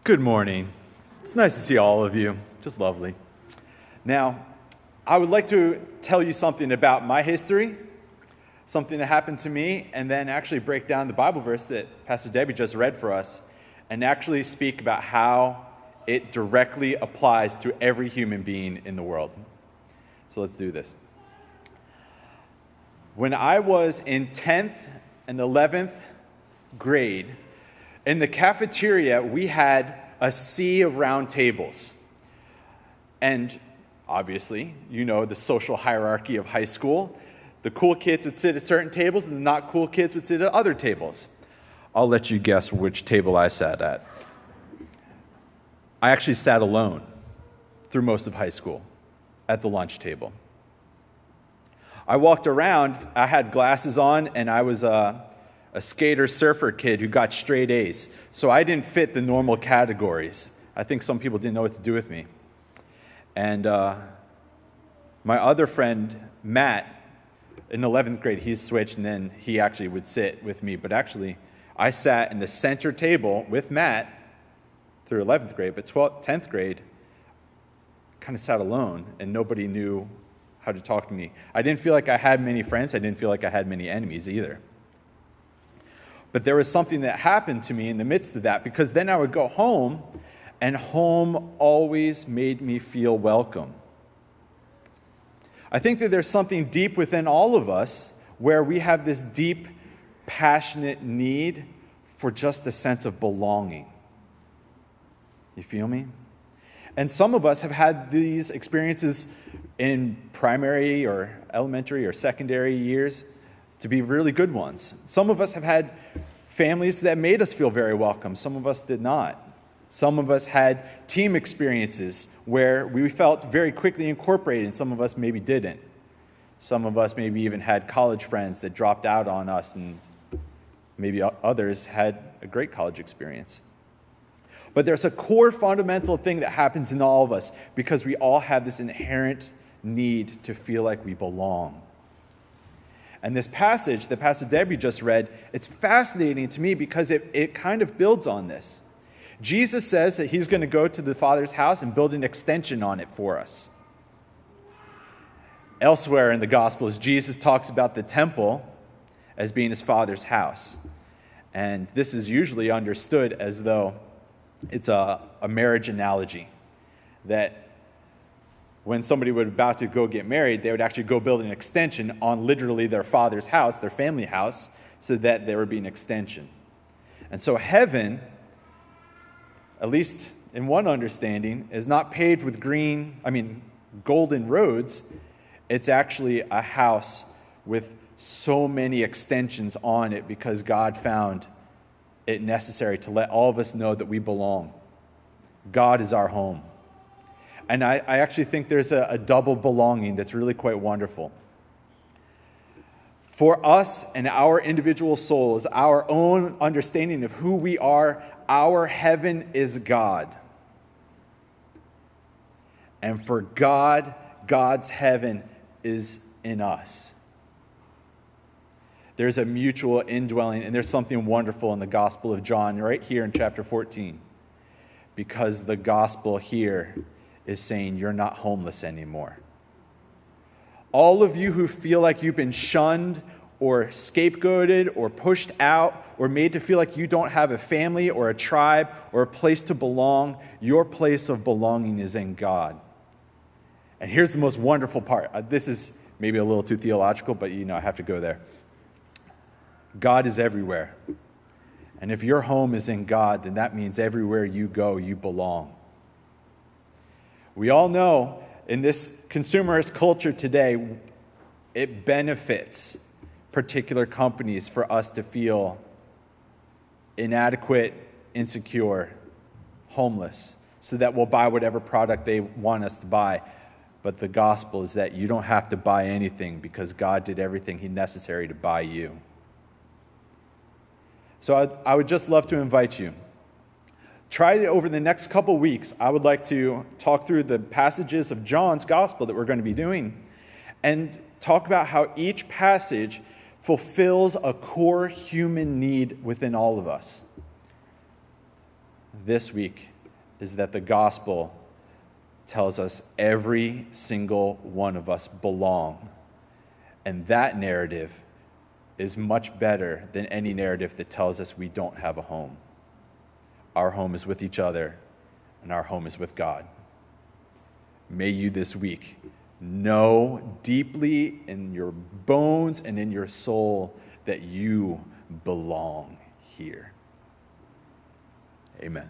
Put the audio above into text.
Good morning. It's nice to see all of you. Just lovely. Now, I would like to tell you something about my history, something that happened to me, and then actually break down the Bible verse that Pastor Debbie just read for us, and actually speak about how it directly applies to every human being in the world. So let's do this. When I was in 10th and 11th grade, in the cafeteria, we had a sea of round tables. And obviously, you know the social hierarchy of high school. The cool kids would sit at certain tables, and the not cool kids would sit at other tables. I'll let you guess which table I sat at. I actually sat alone through most of high school at the lunch table. I walked around, I had glasses on, and I was a skater surfer kid who got straight A's. So I didn't fit the normal categories. I think some people didn't know what to do with me. And my other friend, Matt, in 11th grade, he switched, and then he actually would sit with me. But actually, I sat in the center table with Matt through 11th grade, but 10th grade, kind of sat alone, and nobody knew how to talk to me. I didn't feel like I had many friends. I didn't feel like I had many enemies either. But there was something that happened to me in the midst of that, because then I would go home, and home always made me feel welcome. I think that there's something deep within all of us where we have this deep, passionate need for just a sense of belonging. You feel me? And some of us have had these experiences in primary or elementary or secondary years to be really good ones. Some of us have had families that made us feel very welcome. Some of us did not. Some of us had team experiences where we felt very quickly incorporated, and some of us maybe didn't. Some of us maybe even had college friends that dropped out on us, and maybe others had a great college experience. But there's a core fundamental thing that happens in all of us because we all have this inherent need to feel like we belong. And this passage that Pastor Debbie just read, it's fascinating to me because it kind of builds on this. Jesus says that he's going to go to the Father's house and build an extension on it for us. Elsewhere in the Gospels, Jesus talks about the temple as being his Father's house. And this is usually understood as though it's a marriage analogy, that when somebody was about to go get married, they would actually go build an extension on literally their father's house, their family house, so that there would be an extension. And so heaven, at least in one understanding, is not paved with golden roads. It's actually a house with so many extensions on it because God found it necessary to let all of us know that we belong. God is our home. And I actually think there's a double belonging that's really quite wonderful. For us and our individual souls, our own understanding of who we are, our heaven is God. And for God, God's heaven is in us. There's a mutual indwelling, and there's something wonderful in the Gospel of John right here in chapter 14. Because the gospel here is saying you're not homeless anymore. All of you who feel like you've been shunned or scapegoated or pushed out or made to feel like you don't have a family or a tribe or a place to belong, your place of belonging is in God. And here's the most wonderful part. This is maybe a little too theological, but I have to go there. God is everywhere. And if your home is in God, then that means everywhere you go, you belong. We all know in this consumerist culture today, it benefits particular companies for us to feel inadequate, insecure, homeless, so that we'll buy whatever product they want us to buy. But the gospel is that you don't have to buy anything because God did everything necessary to buy you. So I would just love to invite you. Try over the next couple weeks, I would like to talk through the passages of John's gospel that we're going to be doing and talk about how each passage fulfills a core human need within all of us. This week, is that the gospel tells us every single one of us belong. And that narrative is much better than any narrative that tells us we don't have a home. Our home is with each other, and our home is with God. May you this week know deeply in your bones and in your soul that you belong here. Amen.